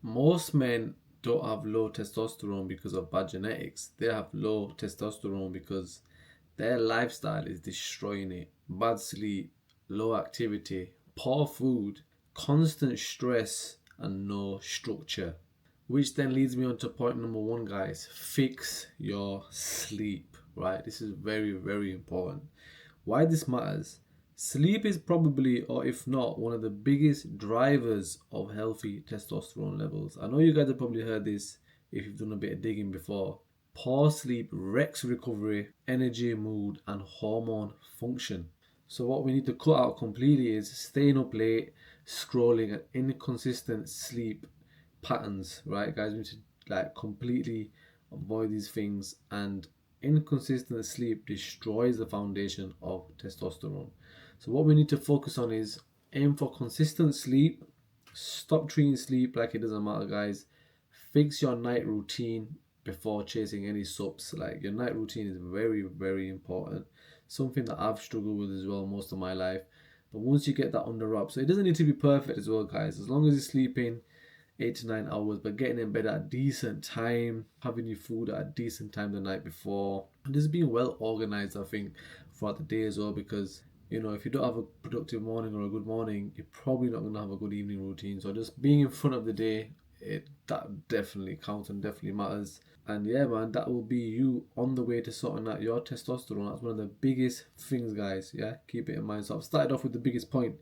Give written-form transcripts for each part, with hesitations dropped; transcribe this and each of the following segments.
Most men don't have low testosterone because of bad genetics. They have low testosterone because their lifestyle is destroying it. Bad sleep, low activity, poor food, constant stress, and no structure. Which then leads me on to point number one, guys. Fix your sleep, right? This is very, very important. Why this matters? Sleep is probably, or if not, one of the biggest drivers of healthy testosterone levels. I know you guys have probably heard this if you've done a bit of digging before. Poor sleep wrecks recovery, energy, mood, and hormone function. So, what we need to cut out completely is staying up late, scrolling, and inconsistent sleep patterns, right, guys? We need to completely avoid these things, and inconsistent sleep destroys the foundation of testosterone. So what we need to focus on is aim for consistent sleep. Stop treating sleep like it doesn't matter, guys. Fix your night routine before chasing any subs. Like, your night routine is very, very important. Something that I've struggled with as well most of my life. But once you get that under wraps, so it doesn't need to be perfect as well, guys. As long as you're sleeping 8 to 9 hours, but getting in bed at a decent time, having your food at a decent time the night before, and just being well organized, I think, throughout the day as well. Because if you don't have a productive morning or a good morning, you're probably not going to have a good evening routine. So just being in front of the day, that definitely counts and definitely matters. And yeah, man, that will be you on the way to sorting out your testosterone. That's one of the biggest things, guys. Yeah, keep it in mind. So I've started off with the biggest point: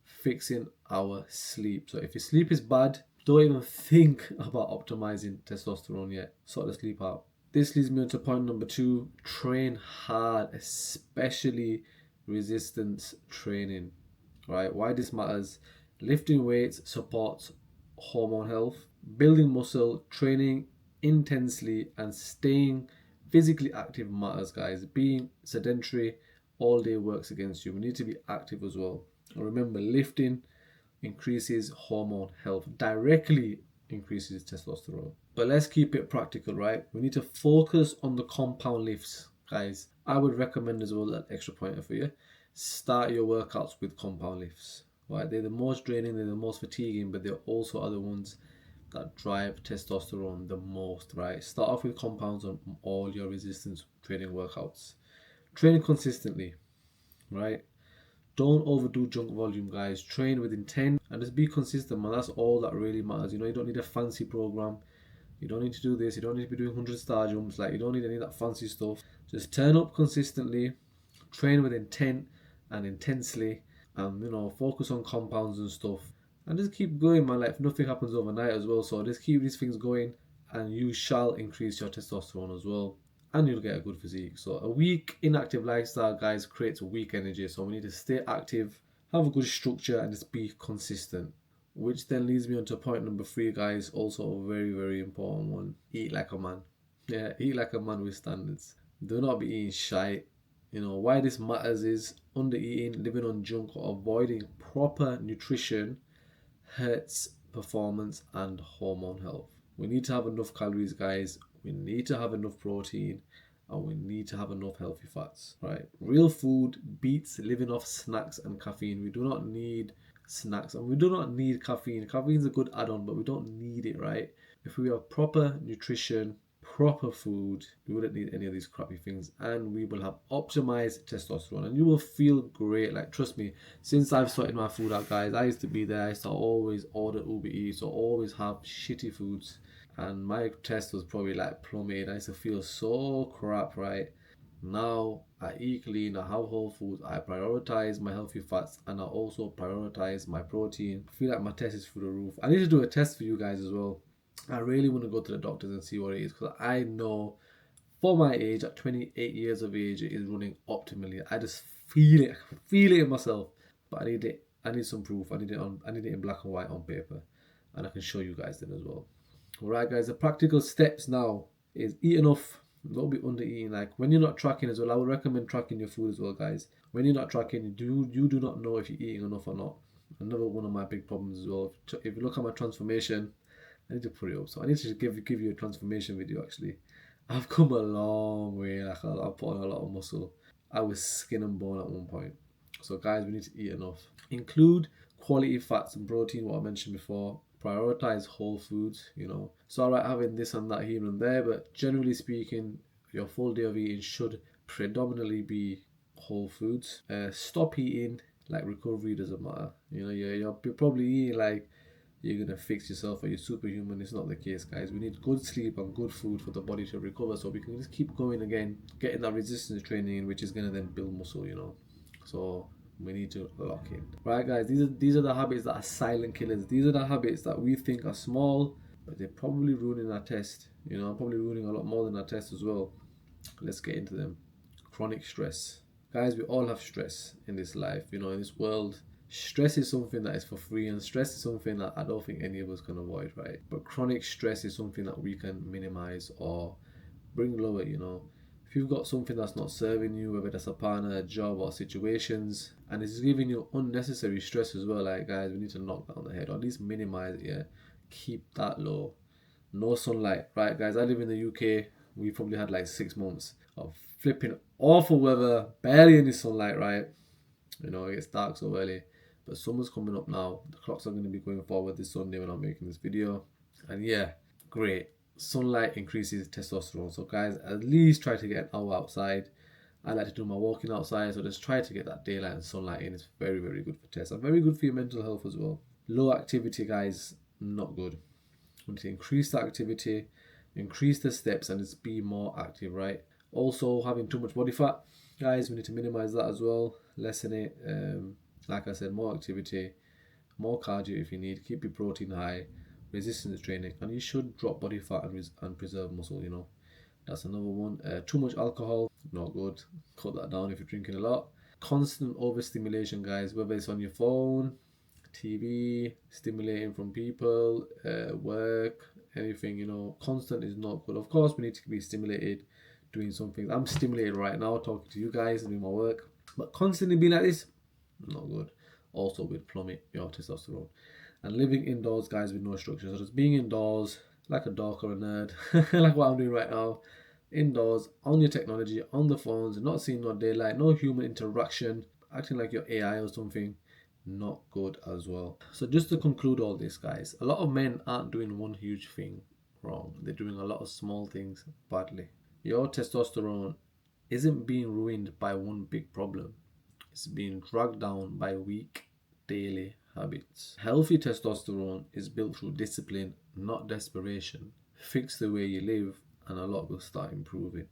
fixing our sleep. So if your sleep is bad, don't even think about optimizing testosterone yet. Sort the sleep out. This leads me on to point number two: train hard, especially resistance training. Right? Why this matters: lifting weights supports hormone health, building muscle, training intensely, and staying physically active matters, guys. Being sedentary all day works against you. We need to be active as well. And remember, lifting increases hormone health, directly increases testosterone. But let's keep it practical, right? We need to focus on the compound lifts, guys. I would recommend as well, that extra pointer for you: start your workouts with compound lifts. Right? They're the most draining, they're the most fatiguing, but they're also other ones that drive testosterone the most, right? Start off with compounds on all your resistance training workouts. Train consistently, right? Don't overdo junk volume, guys. Train with intent and just be consistent, man. That's all that really matters. You don't need a fancy program. You don't need to do this. You don't need to be doing 100 star jumps. Like, you don't need any of that fancy stuff. Just turn up consistently, train with intent and intensely, and focus on compounds and stuff. And just keep going, man. Like, nothing happens overnight as well. So just keep these things going, and you shall increase your testosterone as well, and you'll get a good physique. So a weak inactive lifestyle, guys, creates weak energy. So we need to stay active, have a good structure, and just be consistent. Which then leads me on to point number three, guys. Also a very, very important one: eat like a man. Yeah, eat like a man with standards. Do not be eating shite. Why this matters is under eating, living on junk, or avoiding proper nutrition hurts performance and hormone health. We need to have enough calories, guys. We need to have enough protein, and we need to have enough healthy fats, right? Real food beats living off snacks and caffeine. We do not need snacks, and we do not need caffeine. Caffeine is a good add-on, but we don't need it, right? If we have proper nutrition, proper food, we wouldn't need any of these crappy things, and we will have optimized testosterone, and you will feel great. Like, trust me, since I've sorted my food out, guys, I used to be there. I used to always order Uber Eats, or always have shitty foods, and my test was probably like plummeted. I used to feel so crap, right? Now I eat clean, I have whole foods, I prioritize my healthy fats, and I also prioritize my protein. I feel like my test is through the roof. I need to do a test for you guys as well. I really want to go to the doctors and see what it is, because I know for my age, at 28 years of age, it is running optimally. I just feel it. I can feel it in myself. But I need it. I need some proof. I need it in black and white on paper, and I can show you guys then as well. Alright, guys. The practical steps now is eat enough. Don't be under eating. Like, when you're not tracking as well, I would recommend tracking your food as well, guys. When you're not tracking, you do not know if you're eating enough or not. Another one of my big problems as well. If you look at my transformation, I need to put it up. So I need to give you a transformation video actually. I've come a long way. Like, I've put on a lot of muscle. I was skin and bone at one point. So guys, we need to eat enough. Include quality fats and protein, what I mentioned before. Prioritize whole foods, you know. It's alright having this and that here and there, but generally speaking, your full day of eating should predominantly be whole foods. Stop eating like recovery doesn't matter. You know, you're probably eating like you're gonna fix yourself or you're superhuman. It's not the case, guys. We need good sleep and good food for the body to recover, so we can just keep going again, getting that resistance training in, which is gonna then build muscle. You know, so we need to lock in. Right, guys. These are the habits that are silent killers. These are the habits that we think are small, but they're probably ruining our test. You know, probably ruining a lot more than our test as well. Let's get into them. Chronic stress. Guys, we all have stress in this life, you know, in this world. Stress is something that is for free, and stress is something that I don't think any of us can avoid, right? But chronic stress is something that we can minimize or bring lower, you know. If you've got something that's not serving you, whether that's a partner, a job, or situations, and it's giving you unnecessary stress as well, like, guys, we need to knock that on the head, or at least minimize it, yeah. Keep that low. No sunlight, right, guys? I live in the UK. We probably had like 6 months of flipping awful weather, barely any sunlight, right? You know, it gets dark so early. But summer's coming up now. The clocks are going to be going forward this Sunday when I'm making this video. And yeah, great. Sunlight increases testosterone. So guys, at least try to get an hour outside. I like to do my walking outside, so just try to get that daylight and sunlight in. It's very, very good for test and very good for your mental health as well. Low activity, guys, not good. We need to increase the activity, increase the steps, and just be more active, right? Also, having too much body fat, guys, we need to minimize that as well, lessen it. Like I said, more activity, more cardio if you need, keep your protein high, resistance training, and you should drop body fat and preserve muscle, you know. That's another one. Too much alcohol, not good. Cut that down if you're drinking a lot. Constant overstimulation, guys, whether it's on your phone, TV, stimulating from people, work, anything, you know. Constant is not good. Of course, we need to be stimulated doing something. I'm stimulated right now talking to you guys, doing my work, but constantly being like this, not good. Also will plummet your testosterone. And living indoors, guys, with no structure. So just being indoors like a dork or a nerd, like what I'm doing right now, indoors on your technology, on the phones, not seeing no daylight, no human interaction, acting like you're AI or something, not good as well. So just to conclude all this, guys, a lot of men aren't doing one huge thing wrong. They're doing a lot of small things badly. Your testosterone isn't being ruined by one big problem. It's being dragged down by weak daily habits. Healthy testosterone is built through discipline, not desperation. Fix the way you live and a lot will start improving.